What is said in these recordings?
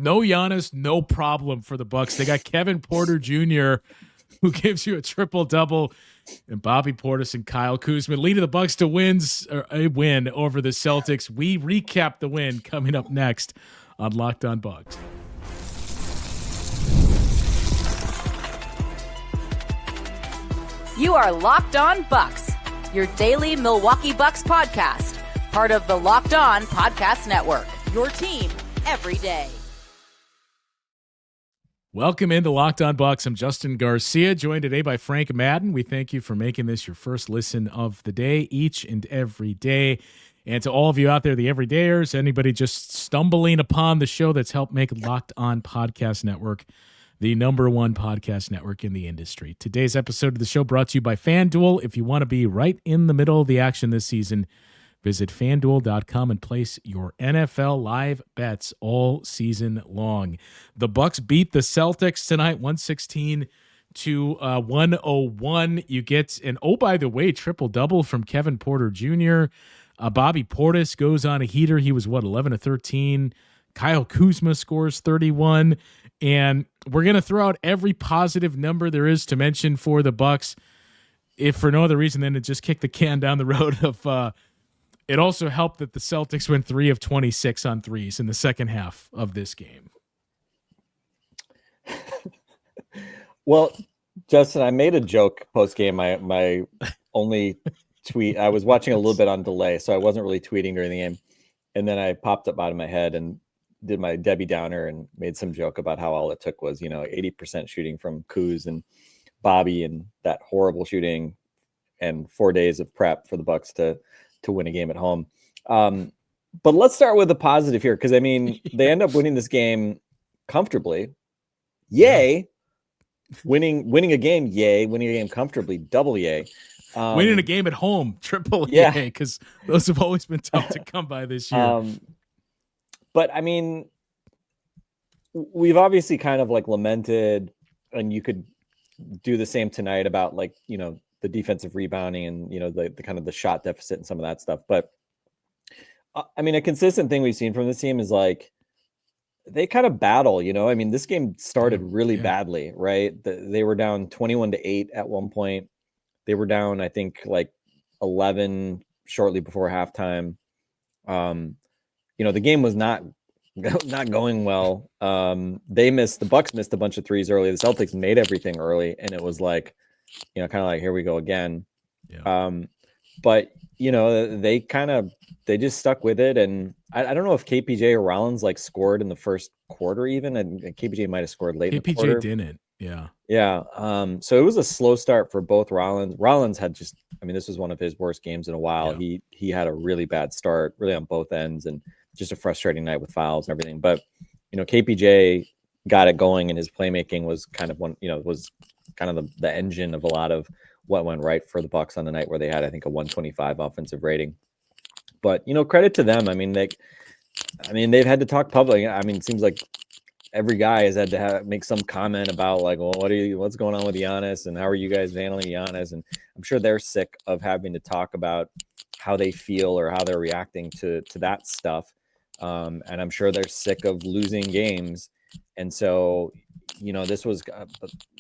No Giannis, no problem for the Bucks. They got Kevin Porter Jr., who gives you a triple-double, and Bobby Portis and Kyle Kuzma leading the Bucks to a win over the Celtics. We recap the win coming up next on Locked On Bucks. You are Locked On Bucks, your daily Milwaukee Bucks podcast, part of the Locked On Podcast Network, your team every day. Welcome into Locked On Bucks. I'm Justin Garcia, joined today by Frank Madden. We thank you for making this your first listen of the day, each and every day. And to all of you out there, the everydayers, anybody just stumbling upon the show that's helped make Locked On Podcast Network the #1 podcast network in the industry. Today's episode of the show brought to you by FanDuel. If you want to be right in the middle of the action this season, visit FanDuel.com and place your NFL live bets all season long. The Bucks beat the Celtics tonight, 116-101. You get an, oh, by the way, triple-double from Kevin Porter Jr. Bobby Portis goes on a heater. He was, 11-13. Kyle Kuzma scores 31. And we're going to throw out every positive number there is to mention for the Bucks, if for no other reason than to just kick the can down the road of it also helped that the Celtics went 3 of 26 on threes in the second half of this game. Well, Justin, I made a joke post-game. My only tweet, I was watching a little bit on delay, so I wasn't really tweeting during the game. And then I popped up out of my head and did my Debbie Downer and made some joke about how all it took was, 80% shooting from Kuz and Bobby and that horrible shooting and 4 days of prep for the Bucks to win a game at home. But let's start with the positive here, because they end up winning this game comfortably. Yay. Winning a game, yay. Winning a game comfortably, double yay. Winning a game at home, triple yay, because those have always been tough to come by this year. But we've obviously kind of lamented, and you could do the same tonight about the defensive rebounding and, the kind of the shot deficit and some of that stuff. But a consistent thing we've seen from this team is they kind of battle, this game started really badly, right? They were down 21-8 at one point. They were down, I think 11 shortly before halftime. The game was not going well. The Bucks missed a bunch of threes early. The Celtics made everything early, and it was kind of here we go again. Yeah. But they just stuck with it. And I don't know if KPJ or Rollins scored in the first quarter even, and KPJ might have scored late in the quarter. KPJ didn't. Yeah. Yeah. So it was a slow start for both Rollins. Rollins had this was one of his worst games in a while. Yeah. He had a really bad start, really on both ends, and just a frustrating night with fouls and everything. But, KPJ got it going, and his playmaking was kind of the engine of a lot of what went right for the Bucks on the night where they had, I think, a 125 offensive rating. But, credit to them. They've had to talk public. It seems like every guy has had to make some comment about what's going on with Giannis and how are you guys handling Giannis? And I'm sure they're sick of having to talk about how they feel or how they're reacting to that stuff. And I'm sure they're sick of losing games. And so, this was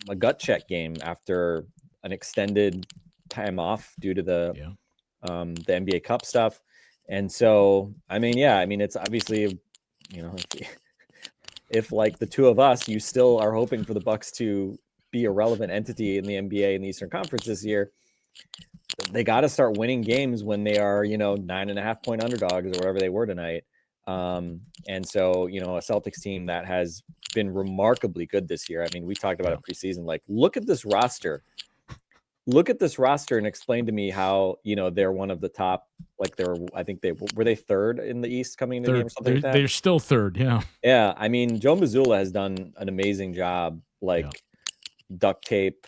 a gut check game after an extended time off due to the NBA Cup stuff. And so, it's obviously, if the two of us, you still are hoping for the Bucks to be a relevant entity in the NBA and the Eastern Conference this year, they got to start winning games when they are, 9.5 point underdogs or whatever they were tonight. And so, a Celtics team that has been remarkably good this year. We talked about it preseason. Look at this roster. Look at this roster and explain to me how, they're one of the top, were they third in the East coming into the game or something like that? They're still third. Yeah. Yeah. Joe Mazzulla has done an amazing job, duct tape,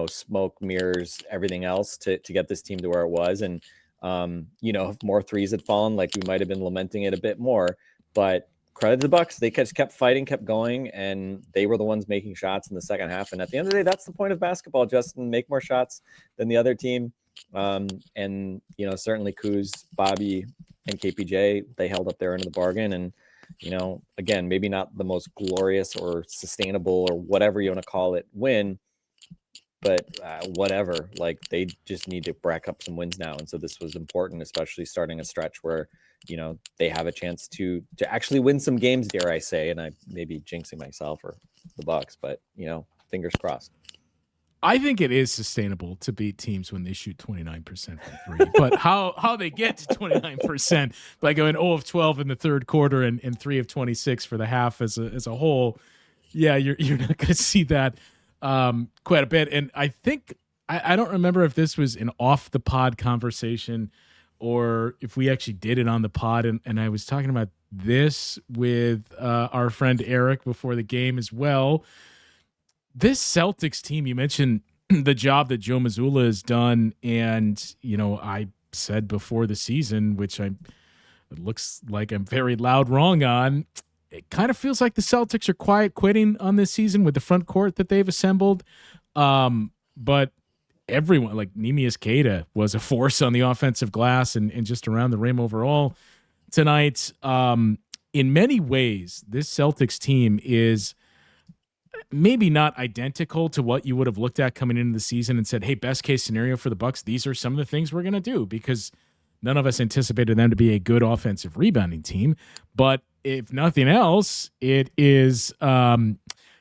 smoke, mirrors, everything else to get this team to where it was. And, if more threes had fallen, we might have been lamenting it a bit more, but credit to the Bucks. They kept fighting, kept going, and they were the ones making shots in the second half. And at the end of the day, that's the point of basketball, Justin, make more shots than the other team. And, certainly Kuz, Bobby, and KPJ, they held up their end of the bargain. And, again, maybe not the most glorious or sustainable or whatever you want to call it win, but whatever, like they just need to rack up some wins now. And so this was important, especially starting a stretch where, they have a chance to actually win some games, dare I say, and I may be jinxing myself or the Bucks, but fingers crossed. I think it is sustainable to beat teams when they shoot 29% from three, but how they get to 29% by going 0 of 12 in the third quarter and 3 of 26 for the half as a whole. Yeah, you're not going to see that quite a bit. And I think I don't remember if this was an off the pod conversation or if we actually did it on the pod. And I was talking about this with our friend Eric before the game as well. This Celtics team, you mentioned the job that Joe Mazzulla has done. And, I said before the season, which it looks like I'm very loud wrong on, it kind of feels like the Celtics are quiet quitting on this season with the front court that they've assembled. But everyone, like Neemias Queta, was a force on the offensive glass and just around the rim overall tonight. In many ways, this Celtics team is maybe not identical to what you would have looked at coming into the season and said, hey, best case scenario for the Bucks, these are some of the things we're going to do, because none of us anticipated them to be a good offensive rebounding team. But if nothing else, it is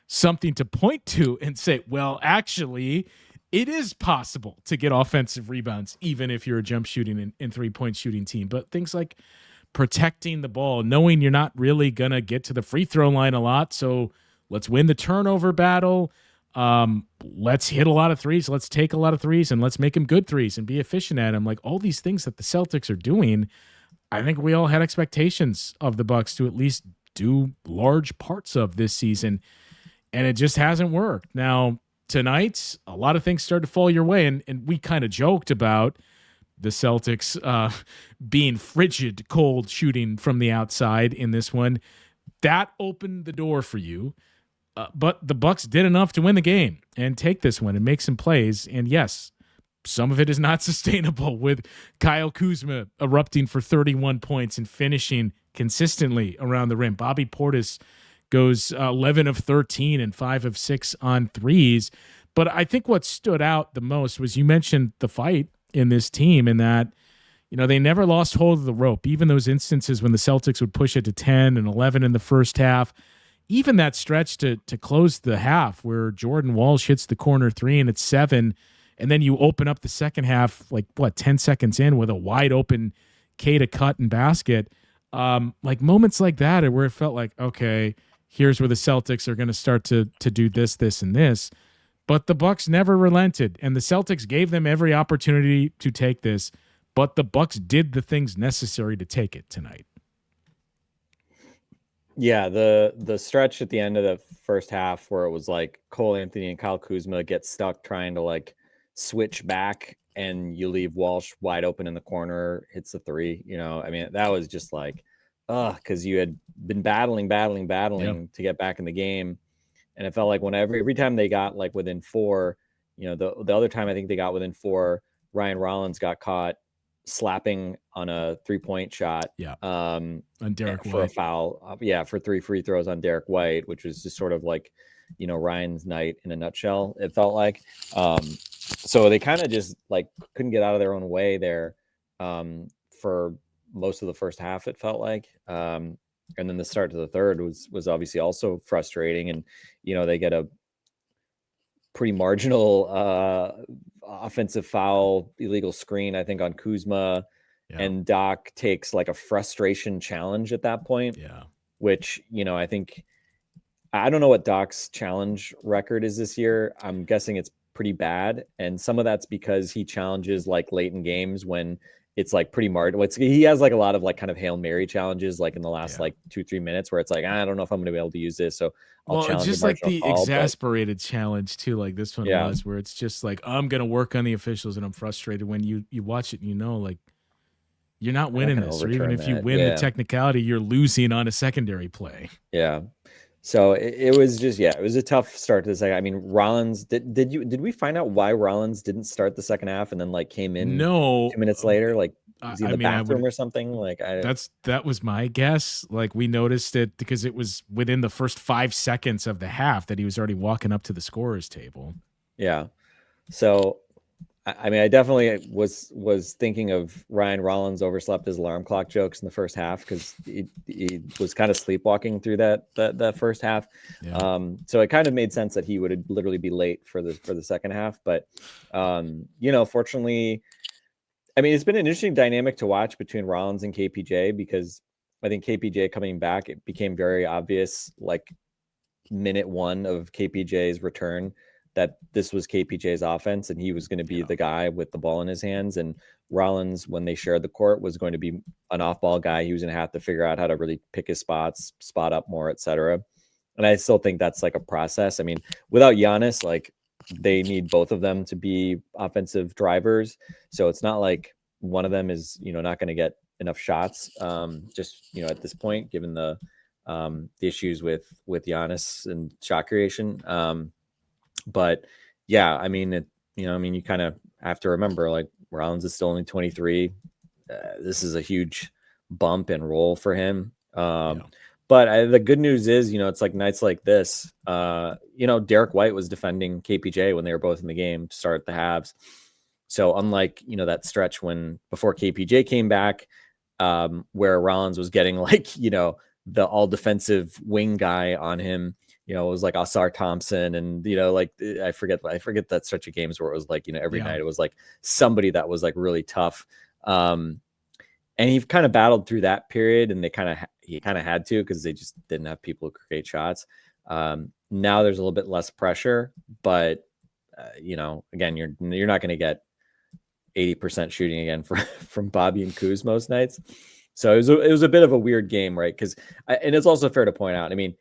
something to point to and say, well, actually, it is possible to get offensive rebounds, even if you're a jump shooting and three-point shooting team. But things like protecting the ball, knowing you're not really going to get to the free throw line a lot, so let's win the turnover battle. Let's hit a lot of threes. Let's take a lot of threes, and let's make them good threes and be efficient at them. Like all these things that the Celtics are doing, I think we all had expectations of the Bucks to at least do large parts of this season, and it just hasn't worked. Now, tonight, a lot of things started to fall your way, and we kind of joked about the Celtics being frigid, cold shooting from the outside in this one. That opened the door for you. But the Bucks did enough to win the game and take this one and make some plays. And yes, some of it is not sustainable, with Kyle Kuzma erupting for 31 points and finishing consistently around the rim. Bobby Portis goes 11 of 13 and 5 of 6 on threes. But I think what stood out the most was, you mentioned the fight in this team, and that, they never lost hold of the rope. Even those instances when the Celtics would push it to 10 and 11 in the first half, even that stretch to close the half where Jordan Walsh hits the corner three and it's 7, and then you open up the second half, 10 seconds in with a wide open Queta cut and basket. Moments like that where it felt like, okay, here's where the Celtics are going to start to do this, and this. But the Bucks never relented, and the Celtics gave them every opportunity to take this, but the Bucks did the things necessary to take it tonight. Yeah, the stretch at the end of the first half where it was like Cole Anthony and Kyle Kuzma get stuck trying to switch back, and you leave Walsh wide open in the corner, hits the three. That was just because you had been battling to get back in the game, and it felt like every time they got within 4, the other time I think they got within 4, Ryan Rollins got caught slapping on a 3-point shot on Derek for White. A foul for 3 free throws on Derek White, which was just sort of Ryan's night in a nutshell, it felt like. So they kind of just couldn't get out of their own way there for most of the first half, it felt like. And then the start to the third was obviously also frustrating, and they get a pretty marginal offensive foul, illegal screen, I think, on Kuzma. Yeah. And Doc takes a frustration challenge at that point. Yeah. Which, I think, I don't know what Doc's challenge record is this year. I'm guessing it's pretty bad. And some of that's because he challenges late in games when it's pretty marginal. He has a lot of kind of Hail Mary challenges in the last 2-3 minutes where it's I don't know if I'm going to be able to use this. So I'll challenge. It's just the exasperated challenge too, like this one was, where it's just I'm going to work on the officials, and I'm frustrated when you watch it and you're not winning this, or even if you win the technicality, you're losing on a secondary play. Yeah. So it was just, it was a tough start to the second. I mean, Rollins, did we find out why Rollins didn't start the second half and then came in 2 minutes later? Was he in the bathroom or something? Like that was my guess. Like we noticed it because it was within the first 5 seconds of the half that he was already walking up to the scorer's table. Yeah. So, I mean, I definitely was thinking of Ryan Rollins overslept his alarm clock jokes in the first half because he was kind of sleepwalking through that first half. Yeah. So it kind of made sense that he would literally be late for the second half. But fortunately, I mean, it's been an interesting dynamic to watch between Rollins and KPJ because I think KPJ coming back, it became very obvious, like minute one of KPJ's return, that this was KPJ's offense and he was going to be the guy with the ball in his hands. And Rollins, when they shared the court, was going to be an off-ball guy. He was going to have to figure out how to really pick his spots, spot up more, etc. And I still think that's like a process. I mean, without Giannis, like they need both of them to be offensive drivers. So it's not like one of them is, not going to get enough shots. Just, at this point, given the issues with Giannis and shot creation. But yeah, I mean, you kind of have to remember, like, Rollins is still only 23. This is a huge bump and roll for him. But the good news is, it's like nights like this, Derek White was defending KPJ when they were both in the game to start the halves. So unlike, that stretch before KPJ came back, where Rollins was getting like, the all defensive wing guy on him, it was like Asar Thompson and, like I forget that stretch of games where it was like, every night it was like somebody that was like really tough. And he kind of battled through that period and he kind of had to, because they just didn't have people who create shots. Now there's a little bit less pressure, but again, you're not going to get 80% shooting again from Bobby and Kuz most nights. So it was a bit of a weird game, right? And it's also fair to point out, I mean,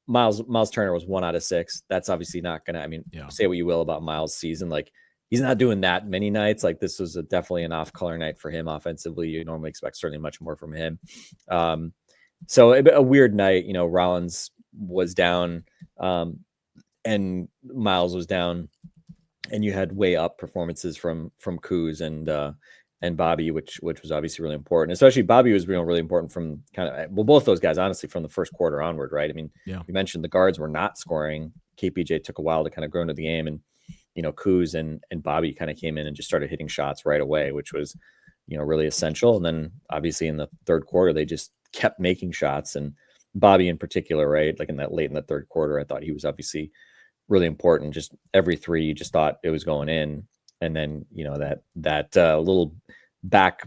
Miles Turner was 1 out of 6. That's obviously not going to, say what you will about Miles' season. Like, he's not doing that many nights. Like, this was definitely an off-color night for him offensively. You normally expect certainly much more from him. So a weird night, Rollins was down and Miles was down, and you had way up performances from Kuz and Bobby, which was obviously really important. Especially Bobby was really important from both those guys, honestly, from the first quarter onward, right? I mean, you mentioned the guards were not scoring. KPJ took a while to kind of grow into the game, and Kuz and Bobby kind of came in and just started hitting shots right away, which was really essential. And then obviously in the third quarter, they just kept making shots, and Bobby in particular, right? Like late in the third quarter, I thought he was obviously really important. Just every three, you just thought it was going in. And then, that little back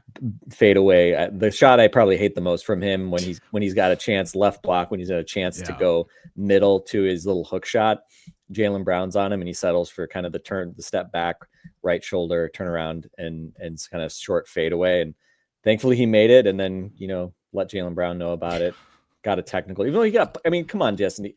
fade away, the shot I probably hate the most from him when he's got a chance left block, when he's got a chance to go middle to his little hook shot. Jaylen Brown's on him and he settles for kind of the step back, right shoulder, turn around and kind of short fade away. And thankfully he made it. And then, let Jaylen Brown know about it. Got a technical, even though come on, Justin.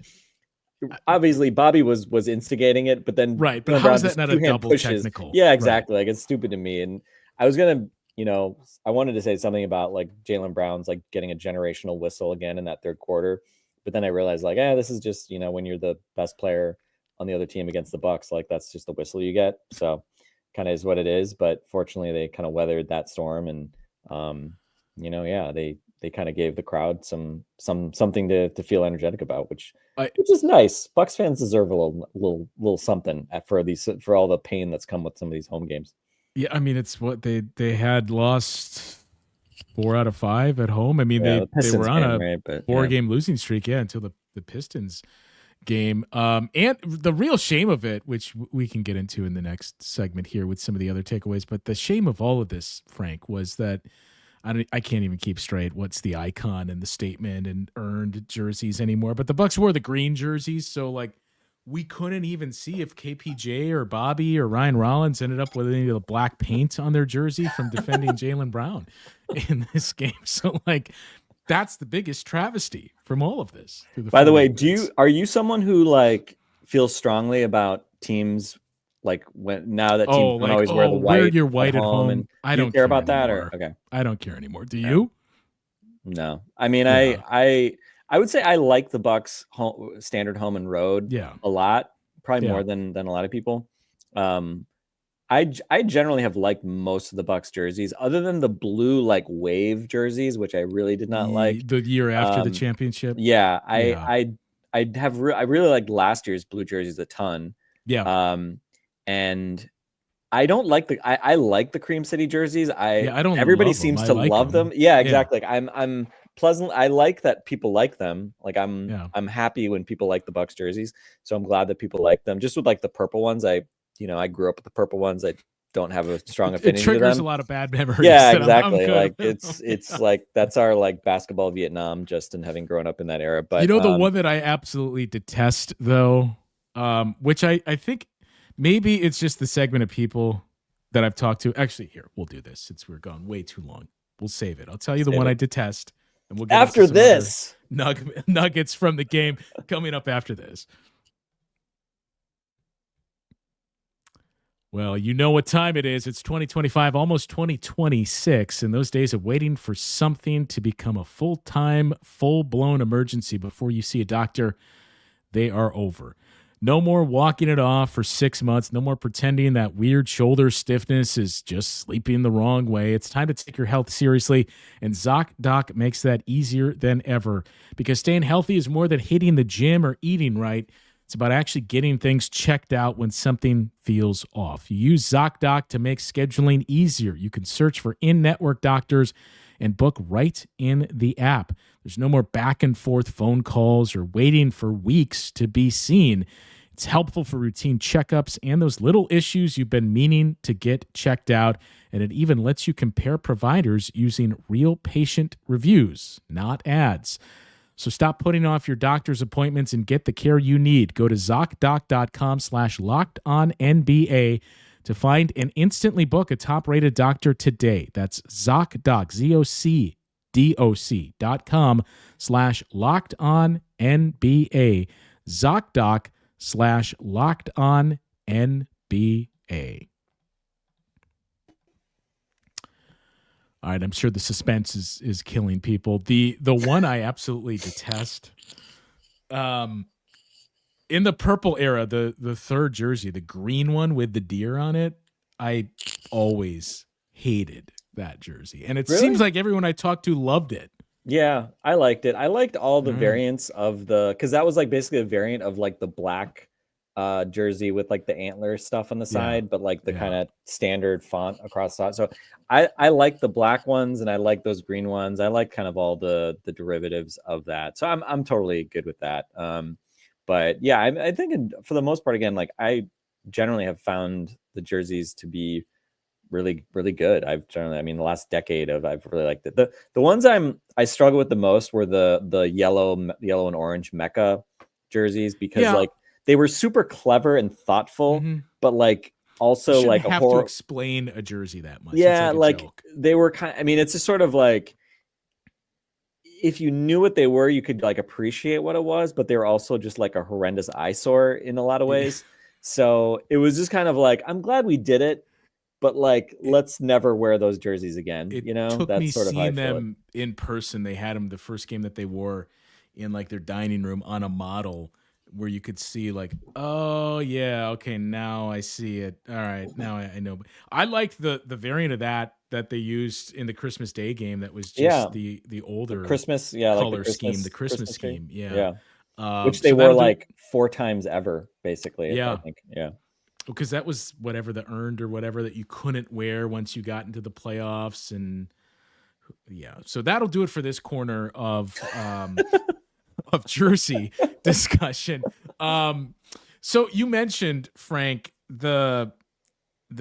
Obviously Bobby was instigating it, but then right. But how is that not a double technical? Yeah, exactly. Right. Like, it's stupid to me. And I was gonna, I wanted to say something about like Jaylen Brown's like getting a generational whistle again in that third quarter, but then I realized like, this is just when you're the best player on the other team against the Bucks, like that's just the whistle you get. So kind of is what it is. But fortunately, they kind of weathered that storm, and they kind of gave the crowd something to feel energetic about, which is nice. Bucks fans deserve a little something for all the pain that's come with some of these home games. Yeah, I mean, it's what they had lost 4 out of 5 at home. I mean, they were on a 4-game losing streak, until the Pistons game. And the real shame of it, which we can get into in the next segment here with some of the other takeaways, but the shame of all of this, Frank, was that I can't even keep straight what's the icon and the statement and earned jerseys anymore. But the Bucks wore the green jerseys, so like we couldn't even see if KPJ or Bobby or Ryan Rollins ended up with any of the black paint on their jersey from defending Jaylen Brown in this game. So like that's the biggest travesty from all of this. By the way, are you someone who like feels strongly about teams? Like now that teams don't always wear the white, wear your white at home, and I don't care about that, or okay, I don't care anymore. Do you? No, I mean, I would say I like the Bucks standard home and road, a lot, probably more than a lot of people. I generally have liked most of the Bucks jerseys, other than the blue like wave jerseys, which I really did not like. The year after the championship. Yeah, I really liked last year's blue jerseys a ton. Yeah. And I don't like I like the Cream City jerseys. I don't. Everybody seems to love them. Yeah, exactly. Like I'm pleasant. I like that people like them. Like I'm happy when people like the Bucks jerseys. So I'm glad that people like them. Just with like the purple ones, I grew up with the purple ones. I don't have a strong affinity to them. It triggers a lot of bad memories. Yeah, exactly. Like it's like that's our like basketball Vietnam, Justin, having grown up in that era. But the one that I absolutely detest though, which I think maybe it's just the segment of people that I've talked to. Actually, here, we'll do this since we're gone way too long. We'll save it. I'll tell you the one I detest, and we'll get after this nuggets from the game coming up after this. Well, you know what time it is. It's 2025, almost 2026, and those days of waiting for something to become a full-time, full-blown emergency before you see a doctor, they are over. No more walking it off for 6 months. No more pretending that weird shoulder stiffness is just sleeping the wrong way. It's time to take your health seriously, and ZocDoc makes that easier than ever, because staying healthy is more than hitting the gym or eating right. It's about actually getting things checked out when something feels off. You use ZocDoc to make scheduling easier. You can search for in-network doctors and book right in the app. There's no more back and forth phone calls or waiting for weeks to be seen. It's helpful for routine checkups and those little issues you've been meaning to get checked out. And it even lets you compare providers using real patient reviews, not ads. So stop putting off your doctor's appointments and get the care you need. Go to ZocDoc.com/LockedOnNBA to find and instantly book a top-rated doctor today. That's ZocDoc, ZocDoc.com/LockedOnNBA. ZocDoc/LockedOnNBA. All right, I'm sure the suspense is killing people. The one I absolutely detest, in the purple era, the third jersey, the green one with the deer on it, I always hated that jersey. And it seems like everyone I talked to loved it. Yeah, I liked it. I liked all the variants of because that was like basically a variant of like the black jersey with like the antler stuff on the side, but like the kind of standard font across the side. So I like the black ones and I like those green ones. I like kind of all the derivatives of that. So I'm totally good with that. But yeah, I think for the most part, again, like I generally have found the jerseys to be really, really good. The last decade I've really liked it. The ones I struggle with the most were the yellow and orange Mecca jerseys, because like they were super clever and thoughtful, but like also like have to explain a jersey that much. Yeah, like they were it's just sort of like, if you knew what they were, you could like appreciate what it was, but they were also just like a horrendous eyesore in a lot of ways. So it was just kind of like, I'm glad we did it, but like, let's never wear those jerseys again. It took me seeing them in person. They had them the first game that they wore in like their dining room on a model, where you could see like, oh yeah, okay, now I see it. All right, now I know. I liked the variant of that they used in the Christmas Day game. That was just the older Christmas, color like scheme, the Christmas scheme, which they wore like 4 times ever, basically. Yeah, I think, because that was whatever the earned or whatever that you couldn't wear once you got into the playoffs, and so that'll do it for this corner of of jersey discussion. So you mentioned, Frank, the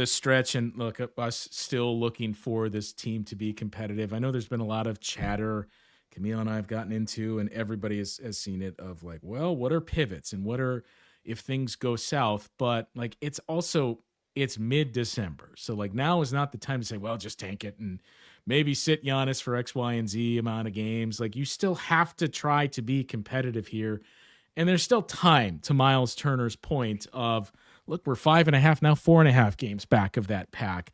stretch, and look at us still looking for this team to be competitive. I know there's been a lot of chatter Camille and I have gotten into, and everybody has seen it, of like, well, what are pivots and what are if things go south? But like, it's mid-December. So like, now is not the time to say, well, just tank it and maybe sit Giannis for X, Y, and Z amount of games. Like, you still have to try to be competitive here. And there's still time, to Miles Turner's point of, look, we're 5.5 now, 4.5 games back of that pack.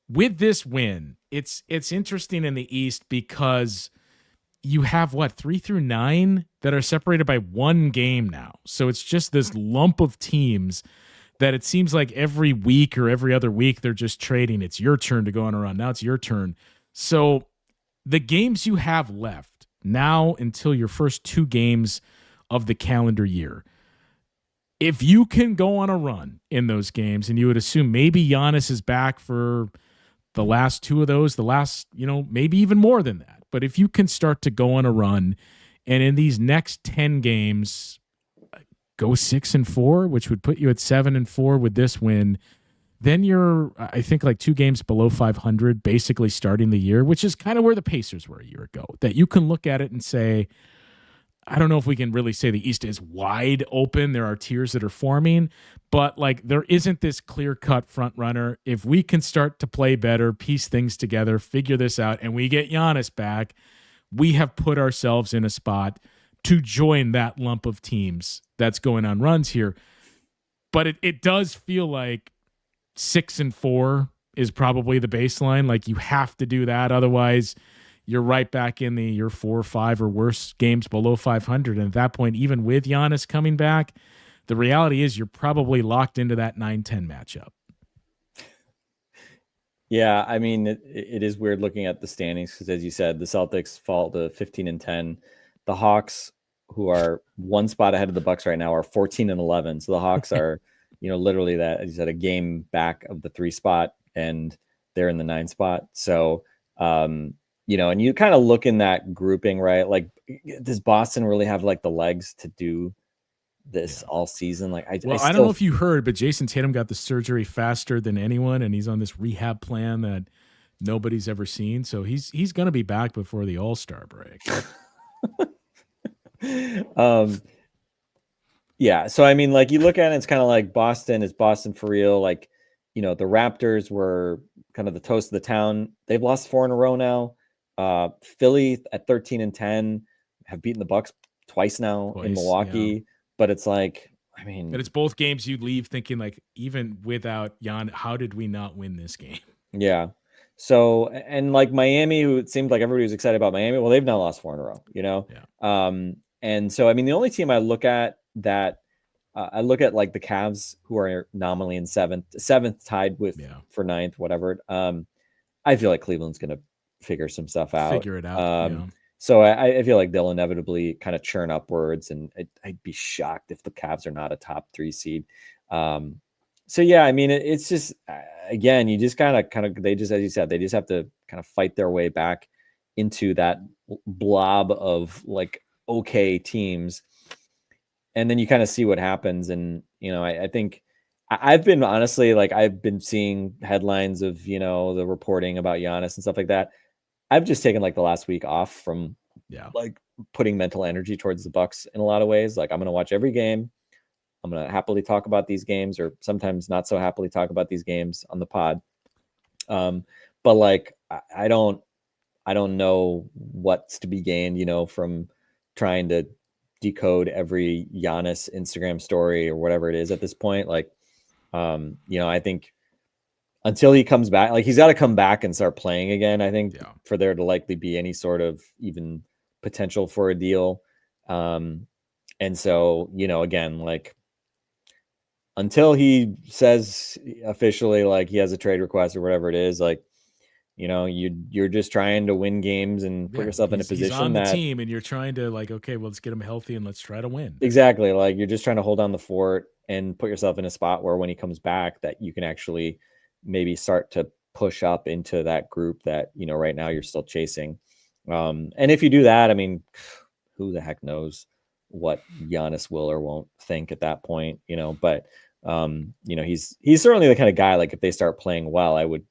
With this win, it's interesting in the East, because you have 3 through 9 that are separated by 1 game now. So it's just this lump of teams that it seems like every week or every other week they're just trading. It's your turn to go on a run. Now it's your turn. So the games you have left now until your first 2 games of the calendar year, if you can go on a run in those games, and you would assume maybe Giannis is back for the last 2 of those, the last, maybe even more than that. But if you can start to go on a run, and in these next 10 games, go 6-4, which would put you at 7-4 with this win, then you're, I think, like 2 games below 500, basically starting the year, which is kind of where the Pacers were a year ago. That you can look at it and say, I don't know if we can really say the East is wide open. There are tiers that are forming, but like there isn't this clear-cut front runner. If we can start to play better, piece things together, figure this out, and we get Giannis back, we have put ourselves in a spot to join that lump of teams that's going on runs here. But it does feel like 6-4 is probably the baseline. Like you have to do that. Otherwise, you're right back in your 4 or 5 or worse games below 500. And at that point, even with Giannis coming back, the reality is you're probably locked into that 9-10 matchup. Yeah, I mean, it is weird looking at the standings because, as you said, the Celtics fall to 15-10. The Hawks, who are 1 spot ahead of the Bucks right now, are 14-11. So the Hawks are, literally that, as you said, a game back of the 3 spot, and they're in the 9 spot. So, and you kind of look in that grouping, right? Like, does Boston really have like the legs to do this all season? Like, I don't know if you heard, but Jason Tatum got the surgery faster than anyone, and he's on this rehab plan that nobody's ever seen. So he's going to be back before the All-Star break. Yeah. So, I mean, like you look at it, it's kind of like Boston is Boston for real. Like, the Raptors were kind of the toast of the town. They've lost 4 in a row now. Philly at 13-10 have beaten the Bucks twice now in Milwaukee. Yeah. But it's like, I mean, but it's both games you leave thinking like, even without Jan, how did we not win this game? Yeah. So, and like Miami, who it seemed like everybody was excited about Miami. Well, they've now lost 4 in a row, Yeah. And so, I mean, the only team I look at that I look at like the Cavs, who are nominally in seventh tied with for 9th, whatever. I feel like Cleveland's going to figure some stuff out. Figure it out. So I feel like they'll inevitably kind of churn upwards, and I'd be shocked if the Cavs are not a top 3 seed. So yeah, I mean, it's just again, you just kind of they just, as you said, they just have to kind of fight their way back into that blob of like okay teams, and then you kind of see what happens. And I think I've been honestly, like, I've been seeing headlines of the reporting about Giannis and stuff like that. I've just taken like the last week off from like putting mental energy towards the Bucks in a lot of ways. Like, I'm going to watch every game. I'm going to happily talk about these games, or sometimes not so happily talk about these games on the pod. But like, I don't know what's to be gained, from trying to decode every Giannis Instagram story or whatever it is at this point. Like, I think until he comes back, like he's got to come back and start playing again, I think, for there to likely be any sort of even potential for a deal. And so, again, like, until he says officially, like, he has a trade request or whatever it is, like, you're just trying to win games and put yourself in a position he's on the team, and you're trying to like, okay, well, let's get him healthy and let's try to win. Exactly. Like, you're just trying to hold down the fort and put yourself in a spot where when he comes back, that you can actually maybe start to push up into that group that, right now you're still chasing. And if you do that, I mean, who the heck knows what Giannis will or won't think at that point, but he's certainly the kind of guy, like, if they start playing well, I would,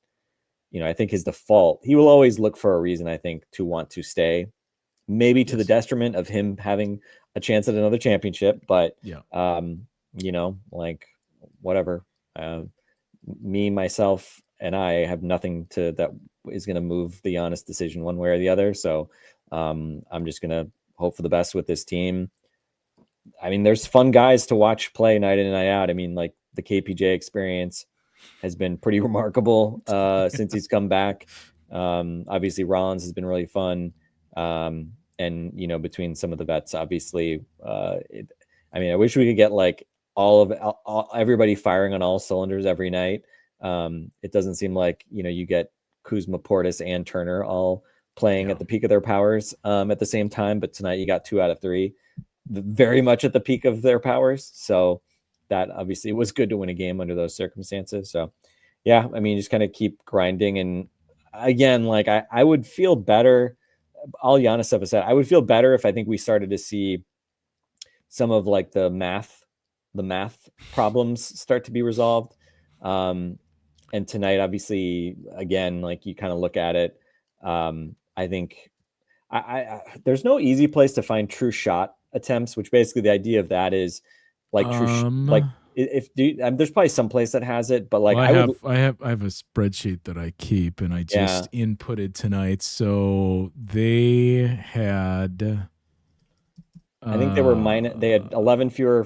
I think his default, he will always look for a reason, I think, to want to stay, maybe to the detriment of him having a chance at another championship, but like, whatever. Me, myself, and I have nothing that is going to move the Giannis decision one way or the other. So I'm just going to hope for the best with this team. I mean, there's fun guys to watch play night in and night out. I mean, like, the KPJ experience has been pretty remarkable since he's come back. Obviously, Rollins has been really fun. And, between some of the vets, obviously, I wish we could get like everybody firing on all cylinders every night. It doesn't seem like, you get Kuzma, Portis, and Turner all playing at the peak of their powers at the same time. But tonight you got 2 out of 3 very much at the peak of their powers. So that obviously was good to win a game under those circumstances. So yeah, I mean, just kind of keep grinding. And again, like I would feel better. All Giannis stuff aside, I would feel better if I think we started to see some of like the math problems start to be resolved. And tonight, obviously, again, like you kind of look at it. I think there's no easy place to find true shot attempts, which basically the idea of that is like there's probably some place that has it, but like I have a spreadsheet that I keep, and I just inputted tonight. So they had, I think they had 11 fewer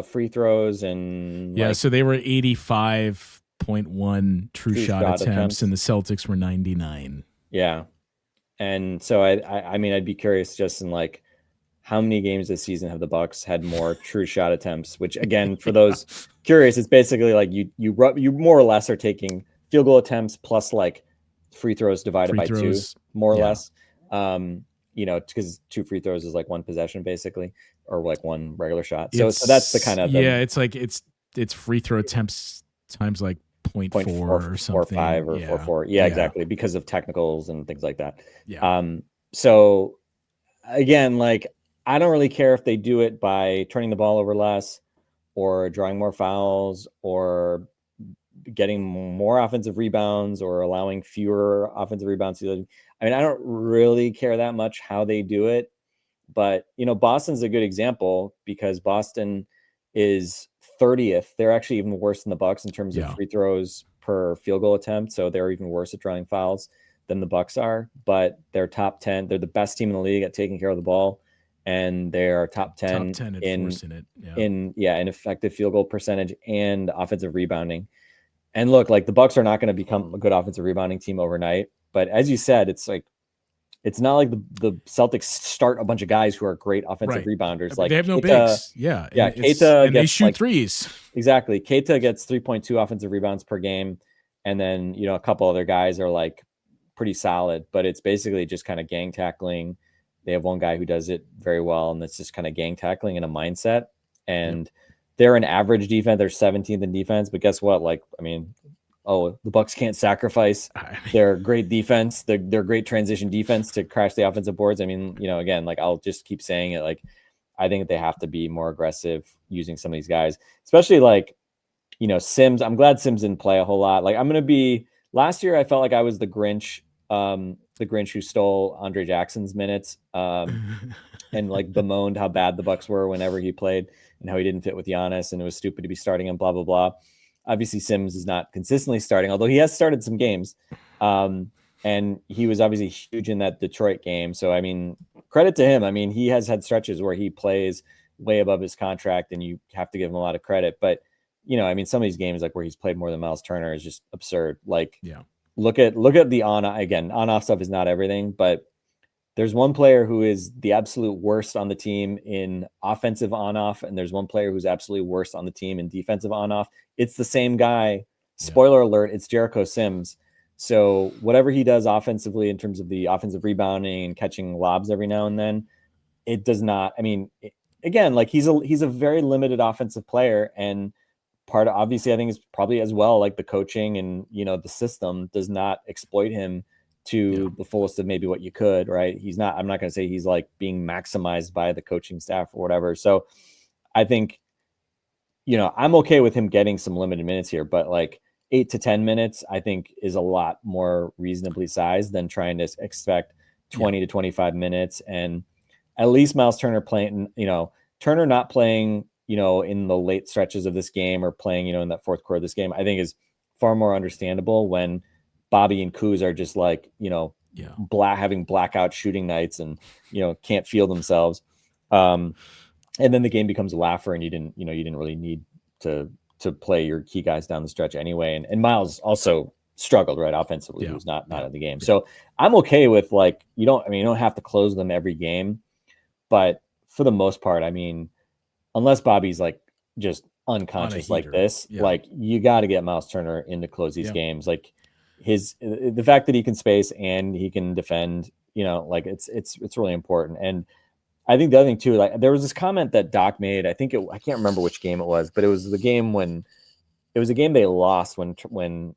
free throws, and so they were 85.1 true shot attempts, and the Celtics were 99. Yeah. And so I mean, I'd be curious just in like how many games this season have the Bucks had more true shot attempts, which again, for those curious, it's basically like you more or less are taking field goal attempts plus like free throws divided by 2, more or less. Because 2 free throws is like 1 possession basically, or like 1 regular shot. So that's the kind of it's like it's free throw attempts times like 0.4 or something, 4.5 or 4.4. Yeah, exactly, because of technicals and things like that. Yeah. So again, like I don't really care if they do it by turning the ball over less, or drawing more fouls, or getting more offensive rebounds, or allowing fewer offensive rebounds. I mean, I don't really care that much how they do it, but Boston's a good example because Boston is 30th. They're actually even worse than the Bucks in terms of free throws per field goal attempt. So they're even worse at drawing fouls than the Bucks are, but they're top 10. They're the best team in the league at taking care of the ball. And they are top 10 in effective field goal percentage and offensive rebounding. And look, like the Bucks are not going to become a good offensive rebounding team overnight. But as you said, it's like, it's not like the Celtics start a bunch of guys who are great offensive rebounders. Like they have no bigs. Keita and they shoot threes. Exactly. Keita gets 3.2 offensive rebounds per game. And then, a couple other guys are like pretty solid, but it's basically just kind of gang tackling. They have one guy who does it very well, and it's just kind of gang tackling in a mindset. And they're an average defense. They're 17th in defense, but guess what? Like, I mean, the Bucks can't sacrifice their great defense, their great transition defense to crash the offensive boards. I mean, again, like I'll just keep saying it. Like, I think they have to be more aggressive using some of these guys, especially like, Sims. I'm glad Sims didn't play a whole lot. Like last year, I felt like I was the Grinch who stole Andre Jackson's minutes, and like bemoaned how bad the Bucks were whenever he played and how he didn't fit with Giannis and it was stupid to be starting him, blah, blah, blah. Obviously Sims is not consistently starting, although he has started some games. And he was obviously huge in that Detroit game. So, I mean, credit to him. I mean, he has had stretches where he plays way above his contract and you have to give him a lot of credit. But, I mean, some of these games like where he's played more than Miles Turner is just absurd. Like, look at the on-off stuff is not everything, but there's one player who is the absolute worst on the team in offensive on-off, and there's one player who's absolutely worst on the team in defensive on-off. It's the same guy. Spoiler alert, it's Jericho Sims. So whatever he does offensively in terms of the offensive rebounding and catching lobs every now and then, it does not. I mean, again, like he's a very limited offensive player, and part of, obviously, I think is probably as well like the coaching and the system does not exploit him to the fullest of maybe what you could, right? I'm not going to say he's like being maximized by the coaching staff or whatever. So I think, I'm okay with him getting some limited minutes here, but like 8 to 10 minutes, I think is a lot more reasonably sized than trying to expect 20 to 25 minutes. And at least Miles Turner playing, Turner not playing, in the late stretches of this game or playing, in that fourth quarter of this game, I think is far more understandable when Bobby and Kuz are just like, having blackout shooting nights and, can't feel themselves. And then the game becomes a laugher and you didn't really need to play your key guys down the stretch anyway. And Miles also struggled, right? Offensively, he was not in the game. So I'm okay with like, you don't have to close them every game, but for the most part, I mean, unless Bobby's like just unconscious like heater. this, Yeah. like you got to get Miles Turner in to close these games. Like the fact that he can space and he can defend, like it's really important. And I think the other thing too, like there was this comment that Doc made. I can't remember which game it was, but it was the game when it was a game they lost when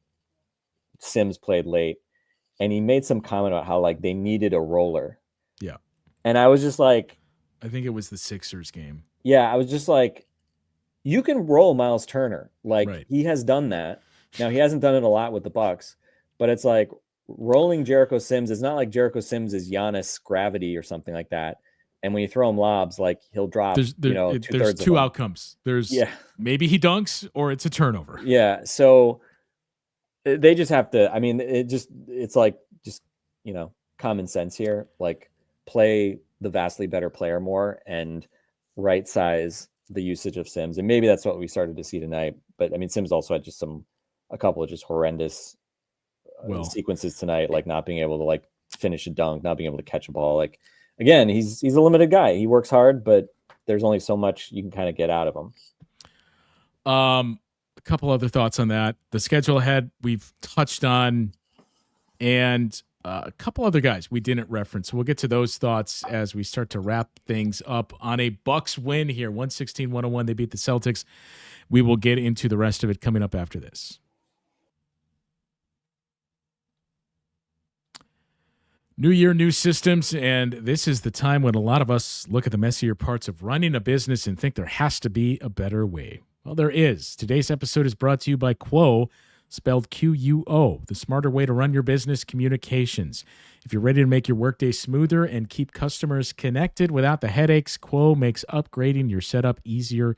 Sims played late, and he made some comment about how like they needed a roller. Yeah. And I was just like, I think it was the Sixers game. Yeah, I was just like, you can roll Miles Turner. Like he has done that. Now he hasn't done it a lot with the Bucks, but it's like rolling Jericho Sims is not like Jericho Sims is Giannis gravity or something like that. And when you throw him lobs, like he'll drop. There's two outcomes. There's maybe he dunks or it's a turnover. Yeah, so they just have to. I mean, it's like just common sense here. Like play the vastly better player more and right size the usage of Sims, and maybe that's what we started to see tonight. But I mean, Sims also had just a couple of just horrendous sequences tonight, like not being able to like finish a dunk, not being able to catch a ball. Like again, he's a limited guy. He works hard, but there's only so much you can kind of get out of him. A couple other thoughts on that. The schedule ahead we've touched on, and a couple other guys we didn't reference. We'll get to those thoughts as we start to wrap things up on a Bucks win here, 116-101. They beat the Celtics. We will get into the rest of it coming up after this. New year, new systems, and this is the time when a lot of us look at the messier parts of running a business and think there has to be a better way. Well, there is. Today's episode is brought to you by Quo, spelled Quo, the smarter way to run your business communications. If you're ready to make your workday smoother and keep customers connected without the headaches, Quo makes upgrading your setup easier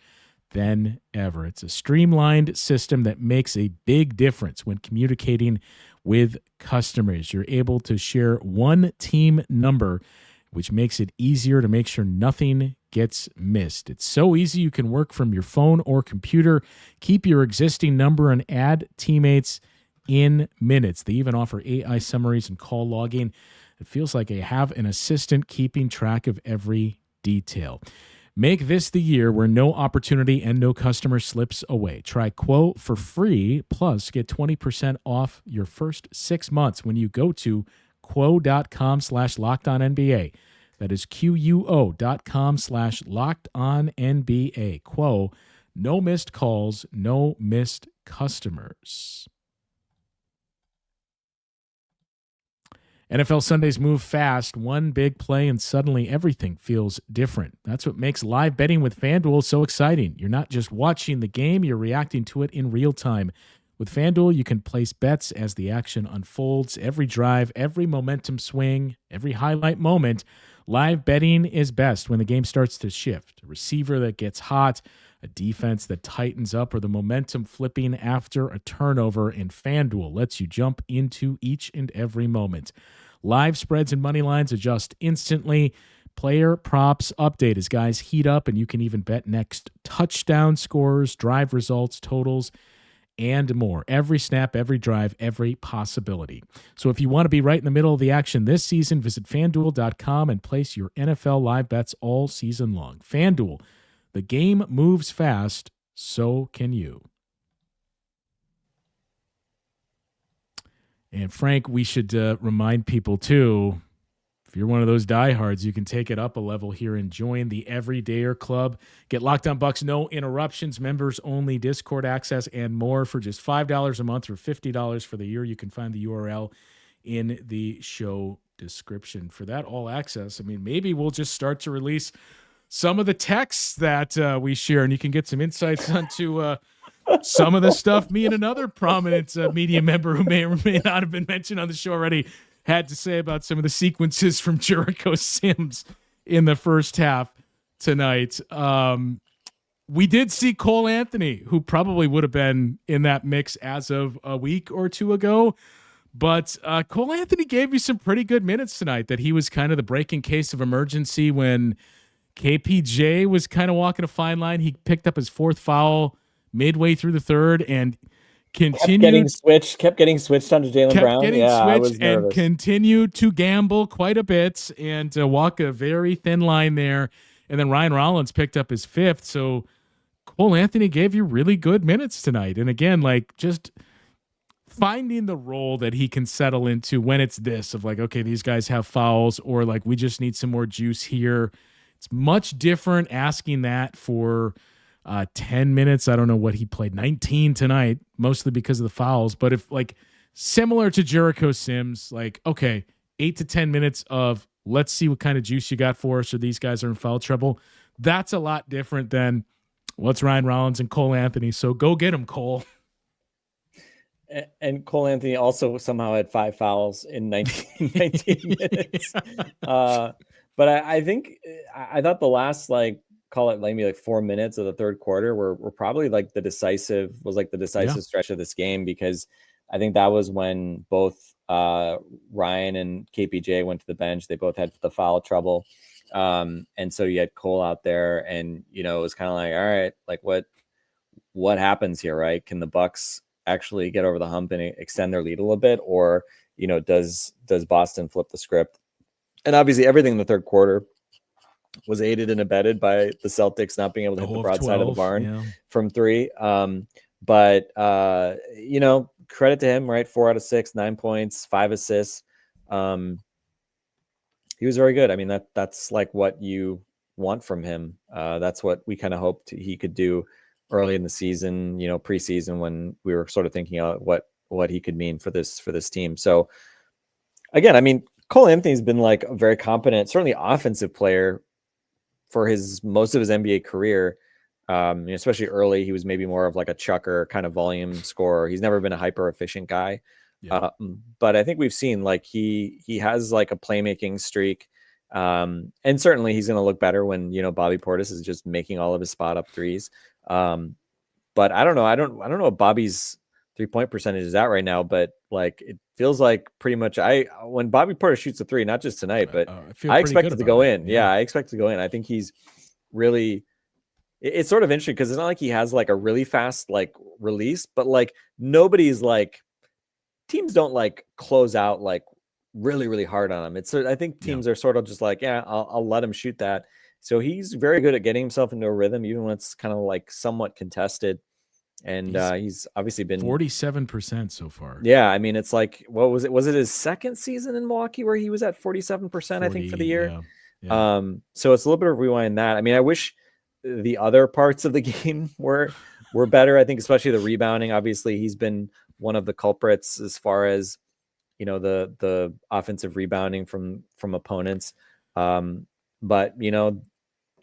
than ever. It's a streamlined system that makes a big difference when communicating with customers. You're able to share one team number, which makes it easier to make sure nothing gets missed. It's so easy you can work from your phone or computer, keep your existing number, and add teammates in minutes. They even offer AI summaries and call logging. It feels like they have an assistant keeping track of every detail. Make this the year where no opportunity and no customer slips away. Try Quo for free, plus get 20% off your first 6 months when you go to quo.com/lockedonnba. That is quo.com/lockedonnba. Quo, no missed calls, no missed customers. NFL Sundays move fast. One big play and suddenly everything feels different. That's what makes live betting with FanDuel so exciting. You're not just watching the game, you're reacting to it in real time. With FanDuel, you can place bets as the action unfolds. Every drive, every momentum swing, every highlight moment. Live betting is best when the game starts to shift. A receiver that gets hot, a defense that tightens up, or the momentum flipping after a turnover. And FanDuel lets you jump into each and every moment. Live spreads and money lines adjust instantly. Player props update as guys heat up, and you can even bet next touchdown scores, drive results, totals, and more. Every snap, every drive, every possibility. So if you want to be right in the middle of the action this season, visit FanDuel.com and place your NFL live bets all season long. FanDuel, the game moves fast, so can you. And Frank, we should remind people too, if you're one of those diehards, you can take it up a level here and join the Everydayer Club. Get Locked On Bucks, no interruptions, members only, Discord access, and more for just $5 a month or $50 for the year. You can find the URL in the show description. For that all access, I mean, maybe we'll just start to release some of the texts that we share, and you can get some insights onto some of the stuff me and another prominent media member who may or may not have been mentioned on the show already had to say about some of the sequences from Jericho Sims in the first half tonight. We did see Cole Anthony, who probably would have been in that mix as of a week or two ago. But Cole Anthony gave you some pretty good minutes tonight, that he was kind of the breaking case of emergency when KPJ was kind of walking a fine line. He picked up his fourth foul midway through the third and kept getting switched onto Jaylen Brown. I was nervous. And continued to gamble quite a bit and walk a very thin line there. And then Ryan Rollins picked up his fifth. So Cole Anthony gave you really good minutes tonight. And again, like just finding the role that he can settle into when it's this of like, okay, these guys have fouls, or like we just need some more juice here. It's much different asking that for 10 minutes. I don't know what he played, 19 tonight, mostly because of the fouls. But if like similar to Jericho Sims, like, okay, 8 to 10 minutes of let's see what kind of juice you got for us, or these guys are in foul trouble. That's a lot different than what's Ryan Rollins and Cole Anthony. So go get him, Cole. And Cole Anthony also somehow had 5 fouls in 19 minutes. But I think I thought the last, like, call it maybe like 4 minutes of the third quarter were probably like the decisive stretch of this game, because I think that was when both Ryan and KPJ went to the bench. They both had the foul trouble. And so you had Cole out there, and, you know, it was kind of like, all right, like what happens here, right? Can the Bucks actually get over the hump and extend their lead a little bit, or, you know, does Boston flip the script? And obviously everything in the third quarter was aided and abetted by the Celtics not being able to hit the broadside of the barn from 3. But you know, credit to him, right? 4 out of 6, 9 points, 5 assists. He was very good. I mean, that's like what you want from him. That's what we kind of hoped he could do early in the season, you know, preseason, when we were sort of thinking about what he could mean for this team. So again, I mean, Cole Anthony's been like a very competent, certainly offensive player for most of his NBA career. Especially early, he was maybe more of like a chucker kind of volume scorer. He's never been a hyper efficient guy. Yeah. But I think we've seen like he has like a playmaking streak. And certainly he's going to look better when, you know, Bobby Portis is just making all of his spot up threes. But I don't know. I don't know what Bobby's 3-point percentage is at right now, but like it feels like pretty much when Bobby Portis shoots a 3, not just tonight, but I expect it to go in. Yeah, I expect it to go in. I think he's really, it's sort of interesting because it's not like he has like a really fast like release, but like nobody's like, teams don't like close out like really, really hard on him. I think teams are sort of just like, yeah, I'll let him shoot that. So he's very good at getting himself into a rhythm, even when it's kind of like somewhat contested. And he's obviously been 47% so far. Yeah, I mean, it's like, what was it? Was it his second season in Milwaukee where he was at 47%, I think, for the year? Yeah. So it's a little bit of rewind that. I mean, I wish the other parts of the game were better. I think especially the rebounding. Obviously, he's been one of the culprits as far as, you know, the offensive rebounding from opponents. But, you know,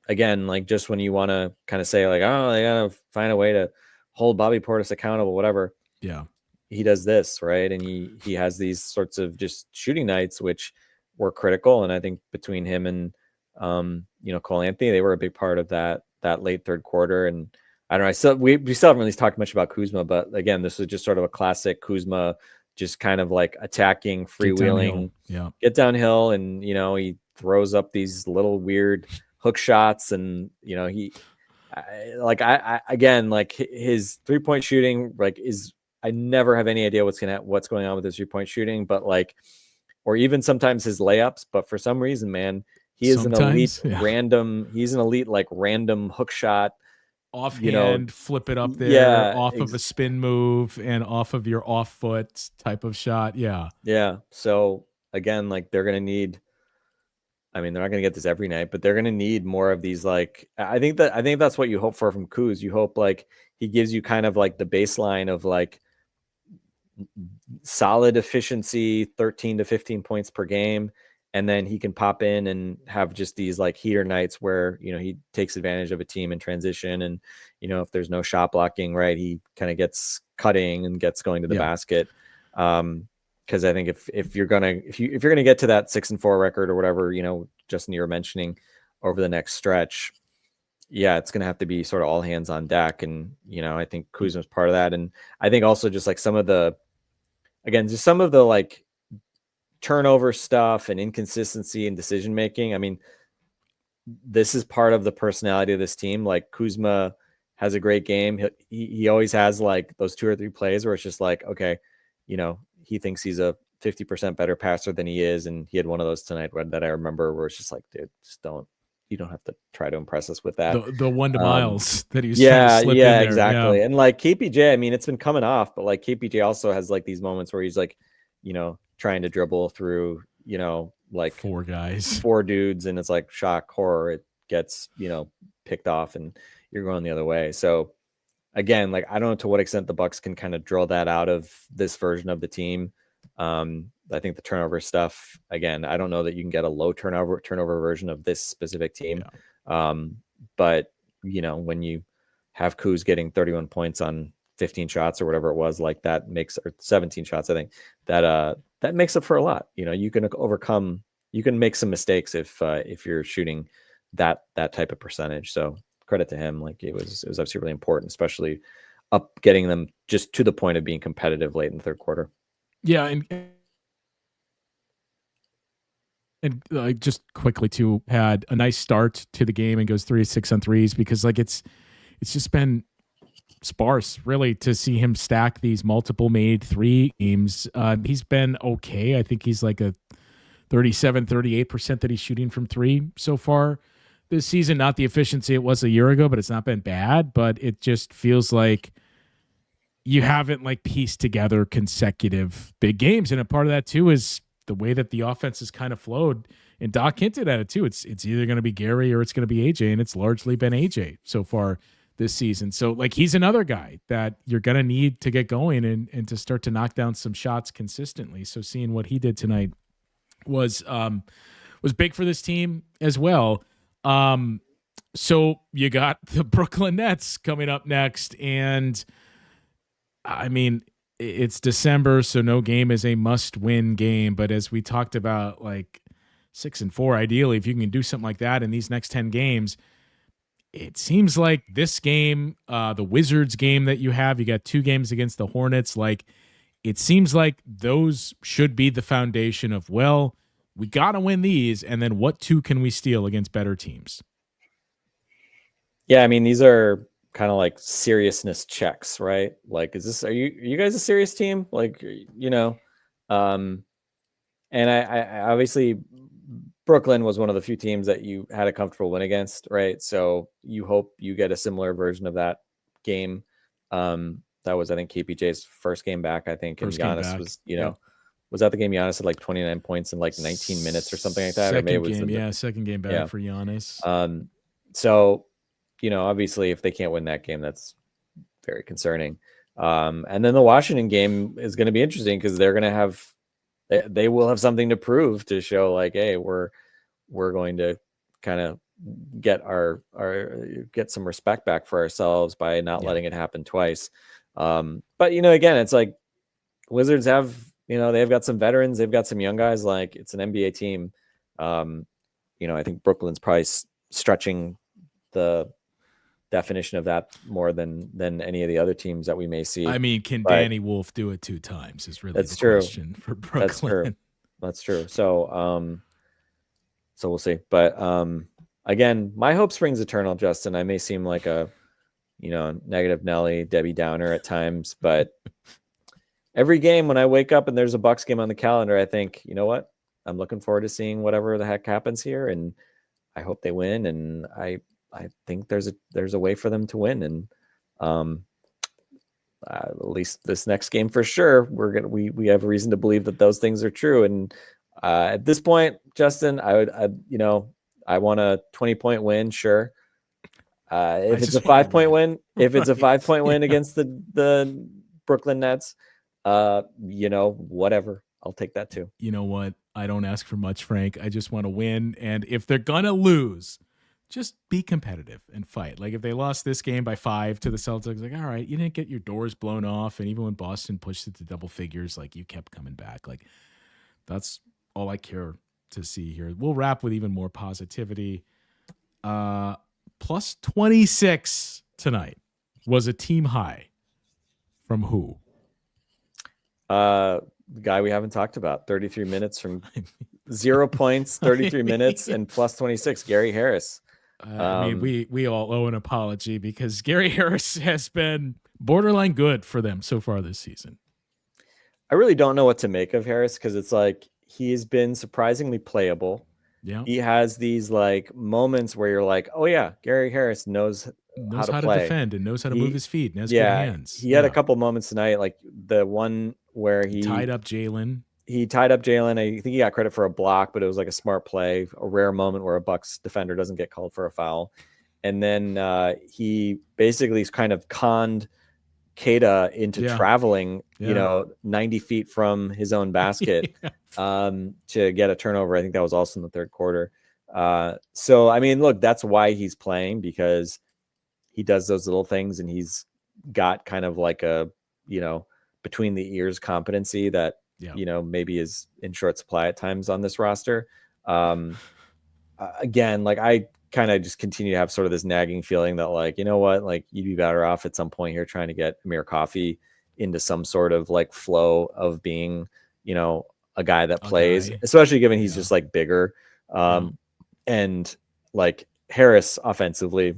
again, like just when you want to kind of say like, oh, they gotta find a way to hold Bobby Portis accountable, whatever. Yeah. He does this, right? And he has these sorts of just shooting nights, which were critical. And I think between him and, you know, Cole Anthony, they were a big part of that late third quarter. And I don't know, we still haven't really talked much about Kuzma, but again, this was just sort of a classic Kuzma, just kind of like attacking, freewheeling, get downhill. And, you know, he throws up these little weird hook shots, and, you know, again, like his 3-point shooting, like I never have any idea what's going on with his 3-point shooting, but like, or even sometimes his layups, but for some reason, man, he's an elite like random hook shot. Offhand, you know, flip it up there, of a spin move and off of your off foot type of shot. Yeah. Yeah. So again, like they're going to need, I mean, they're not going to get this every night, but they're going to need more of these. Like, I think that's what you hope for from Kuz. You hope like he gives you kind of like the baseline of like solid efficiency, 13 to 15 points per game. And then he can pop in and have just these like heater nights where, you know, he takes advantage of a team in transition. And, you know, if there's no shot blocking, right, he kind of gets cutting and gets going to the basket. Because I think if you're gonna get to that 6-4 record or whatever, you know, Justin, you were mentioning over the next stretch, it's gonna have to be sort of all hands on deck. And, you know, I think Kuzma's part of that. And I think also just like some of the like turnover stuff and inconsistency in decision making. I mean, this is part of the personality of this team. Like Kuzma has a great game. He always has like those 2 or 3 plays where it's just like, okay, you know, he thinks he's a 50% better passer than he is. And he had one of those tonight that I remember where it's just like, dude, just don't you don't have to try to impress us with that. The one to Miles that he was trying to slip in there. Exactly. Yeah. And like KPJ, I mean, it's been coming off, but like KPJ also has like these moments where he's like, trying to dribble through, like 4 guys, 4 dudes, and it's like shock horror. It gets, picked off and you're going the other way. So again, like, I don't know to what extent the Bucks can kind of drill that out of this version of the team. I think the turnover stuff, again, I don't know that you can get a low turnover version of this specific team. Yeah. But when you have Kuz getting 31 points on 15 shots or whatever it was, like that makes, or 17 shots, I think that makes up for a lot. You can make some mistakes if you're shooting that type of percentage. So credit to him. Like it was obviously really important, especially up getting them just to the point of being competitive late in the third quarter. Yeah. And just quickly too, had a nice start to the game and goes 3 of 6 on threes, because like it's just been sparse really to see him stack these multiple made 3 games. He's been okay. I think he's like a 37-38% that he's shooting from 3 so far this season. Not the efficiency it was a year ago, but it's not been bad. But it just feels like you haven't like pieced together consecutive big games, and a part of that too is the way that the offense has kind of flowed. And Doc hinted at it too. It's either going to be Gary or it's going to be AJ, and it's largely been AJ so far this season. So like he's another guy that you're going to need to get going and to start to knock down some shots consistently. So seeing what he did tonight was big for this team as well. So you got the Brooklyn Nets coming up next, and I mean, it's December, so no game is a must-win game. But as we talked about, like 6-4, ideally, if you can do something like that in these next 10 games, it seems like this game, the Wizards game that you got 2 games against the Hornets. Like, it seems like those should be the foundation of, well, we got to win these, and then what 2 can we steal against better teams? Yeah, I mean, these are kind of like seriousness checks, right? Like, are you guys a serious team? Like, and I obviously Brooklyn was one of the few teams that you had a comfortable win against, right? So you hope you get a similar version of that game. That was, I think, KPJ's first game back, I think, and Giannis was, was that the game Giannis had like 29 points in like 19 minutes or something like that? Second game back for Giannis. So, obviously if they can't win that game, that's very concerning. And then the Washington game is going to be interesting because they're going to have, they will have something to prove to show like, hey, we're going to kind of get get some respect back for ourselves by not letting it happen twice. But again, it's like Wizards have, they've got some veterans, they've got some young guys. Like it's an NBA team. I think Brooklyn's probably stretching the definition of that more than any of the other teams that we may see. I mean, can Danny Wolf do it 2 times is really the question for Brooklyn. That's true. So we'll see. But again, my hope springs eternal, Justin. I may seem like a negative Nelly, Debbie Downer at times, but every game when I wake up and there's a Bucks game on the calendar, I think, you know what? I'm looking forward to seeing whatever the heck happens here, and I hope they win, and I think there's a way for them to win, and at least this next game for sure, we have a reason to believe that those things are true. And at this point, Justin, I want a 20-point win, sure. If it's a 5-point win, win against the Brooklyn Nets, whatever, I'll take that too. You know what? I don't ask for much, Frank. I just want to win, and if they're gonna lose, just be competitive and fight. Like if they lost this game by 5 to the Celtics, like, all right, you didn't get your doors blown off. And even when Boston pushed it to double figures, like you kept coming back. Like that's all I care to see here. We'll wrap with even more positivity. Plus 26 tonight was a team high from who? The guy we haven't talked about, 33 minutes from 0 points, 33 minutes and plus 26, Gary Harris. We all owe an apology because Gary Harris has been borderline good for them so far this season. I really don't know what to make of Harris because it's like he has been surprisingly playable. Yeah. he has these like moments where you're like, oh yeah, Gary Harris knows how to play. Defend and knows how to move his feet and has good Yeah, hands. he had a couple moments tonight, like the one where he tied up Jalen. I think he got credit for a block, but it was like a smart play, a rare moment where a Bucks defender doesn't get called for a foul. And then he basically kind of conned Keita into traveling, 90 feet from his own basket to get a turnover. I think that was also in the third quarter. So, I mean, look, that's why he's playing, because he does those little things, and he's got kind of like a, between the ears competency that, maybe is in short supply at times on this roster. Again, like I kind of just continue to have sort of this nagging feeling that, like, you know what, like you'd be better off at some point here trying to get Amir Coffey into some sort of like flow of being, a guy that plays, especially given he's just like bigger. And like Harris offensively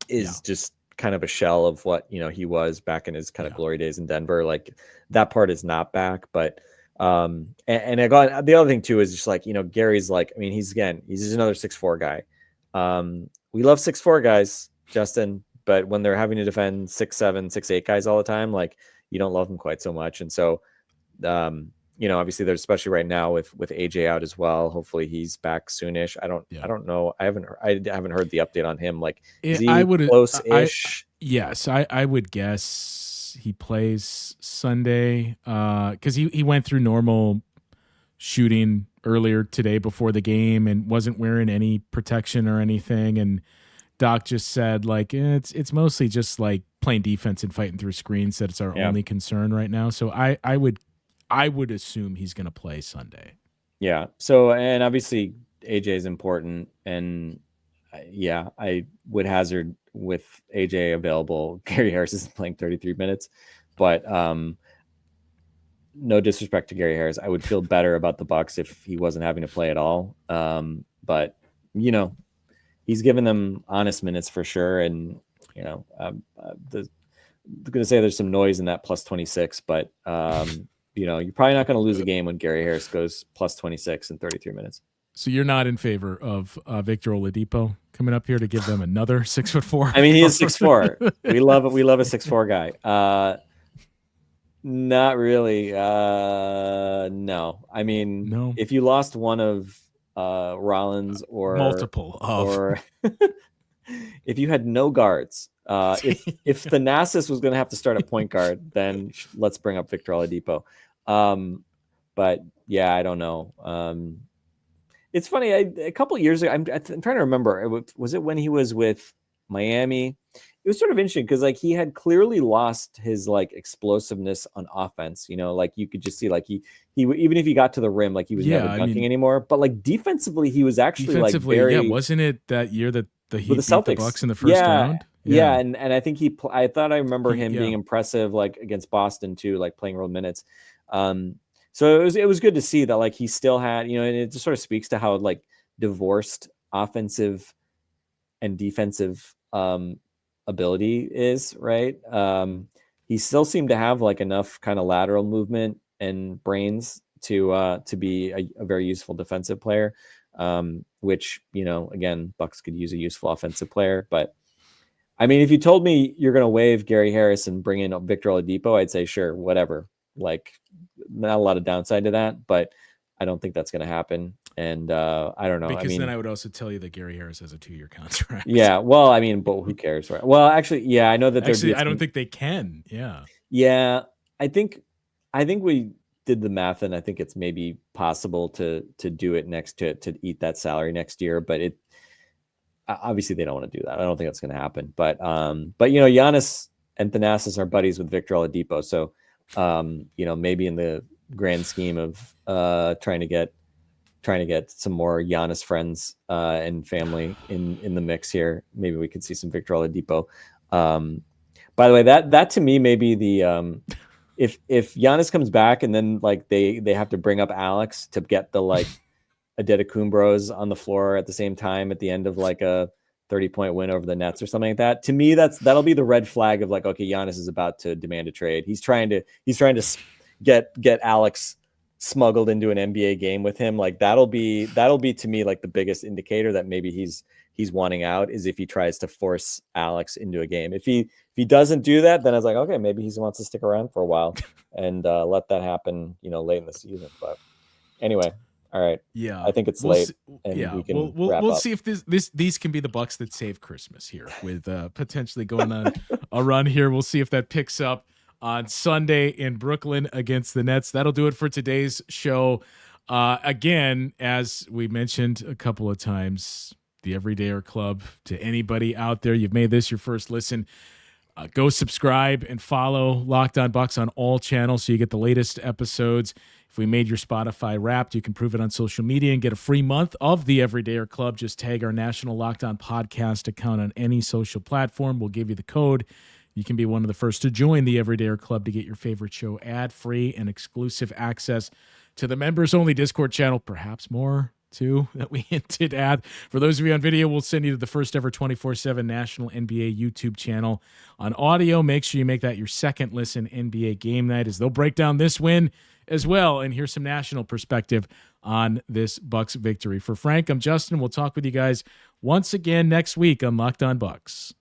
is just kind of a shell of what, he was back in his kind of glory days in Denver. Like that part is not back, but and I got the other thing too is just like, Gary's like, I mean, he's just another 6'4" guy. We love 6'4" guys, Justin, but when they're having to defend 6'7", 6'8" guys all the time, like you don't love them quite so much. And so, obviously there's, especially right now with AJ out as well. Hopefully he's back soonish. I don't know. I haven't heard the update on him. Like, is he close-ish? Yes, I would guess he plays Sunday because he went through normal shooting earlier today before the game and wasn't wearing any protection or anything. And Doc just said, like, it's mostly just like playing defense and fighting through screens. That's our only concern right now. So I would assume he's going to play Sunday. Yeah. So, and obviously AJ is important, and I would hazard with AJ available, Gary Harris isn't playing 33 minutes, but no disrespect to Gary Harris, I would feel better about the Bucks if he wasn't having to play at all. But he's given them honest minutes for sure. And, I'm going to say there's some noise in that plus 26, but you're probably not going to lose a game when Gary Harris goes plus 26 in 33 minutes. So you're not in favor of Victor Oladipo coming up here to give them another 6'4"? I mean, he is 6'4". We love it. We love a 6'4" guy. Not really. No. I mean, no. If you lost one of Rollins or multiple of, or if you had no guards, if Thanasis was going to have to start at point guard, then let's bring up Victor Oladipo. But yeah, I don't know. It's funny. A couple of years ago, I'm trying to remember. Was it when he was with Miami? It was sort of interesting because like he had clearly lost his like explosiveness on offense. Like you could just see like he even if he got to the rim, like he was never dunking anymore. But like defensively, he was actually like very. Wasn't it that year that the Heat beat the Bucks in the first round? Yeah, and I think I thought I remember him being impressive like against Boston too, like playing real minutes. So it was good to see that like he still had, and it just sort of speaks to how like divorced offensive and defensive ability is, right? He still seemed to have like enough kind of lateral movement and brains to be a very useful defensive player, which, again, Bucks could use a useful offensive player. But I mean, if you told me you're going to waive Gary Harris and bring in Victor Oladipo, I'd say, sure, whatever. Like, not a lot of downside to that, but I don't think that's going to happen. And I don't know. Because then I would also tell you that Gary Harris has a 2-year contract. Yeah. Well, I mean, but who cares, right? Well, actually, yeah, I know that. I don't think they can. Yeah. Yeah. I think we did the math, and I think it's maybe possible to do it to eat that salary next year. But it obviously they don't want to do that. I don't think that's going to happen. But Giannis and Thanasis are buddies with Victor Oladipo, so maybe in the grand scheme of trying to get some more Giannis friends and family in the mix here, maybe we could see some Victor Oladipo. By the way, that to me may be the if Giannis comes back and then like they have to bring up Alex to get the like Antetokounmpos on the floor at the same time at the end of like a 30-point win over the Nets or something like that. To me, that'll be the red flag of like, okay, Giannis is about to demand a trade. He's trying to get Alex smuggled into an NBA game with him, like that'll be to me like the biggest indicator that maybe he's wanting out, is if he tries to force Alex into a game. If he doesn't do that, then I was like, okay, maybe he wants to stick around for a while and let that happen, late in the season. But anyway, all right. Yeah, I think it's we'll late, see, and we can we'll wrap see if these can be the Bucks that save Christmas here, with potentially going on a run here. We'll see if that picks up on Sunday in Brooklyn against the Nets. That'll do it for today's show. Again, as we mentioned a couple of times, the Everydayer Club, to anybody out there, you've made this your first listen, go subscribe and follow Locked On Bucks on all channels so you get the latest episodes. If we made your Spotify Wrapped, you can prove it on social media and get a free month of the Everydayer Club. Just tag our National Locked On Podcast account on any social platform. We'll give you the code. You can be one of the first to join the Everydayer Club to get your favorite show ad-free and exclusive access to the members-only Discord channel, perhaps more too, that we hinted at. For those of you on video, we'll send you to the first ever 24/7 National NBA YouTube channel. On audio, make sure you make that your second listen NBA game night, as they'll break down this win as well and hear some national perspective on this Bucks victory. For Frank, I'm Justin. We'll talk with you guys once again next week on Locked On Bucks.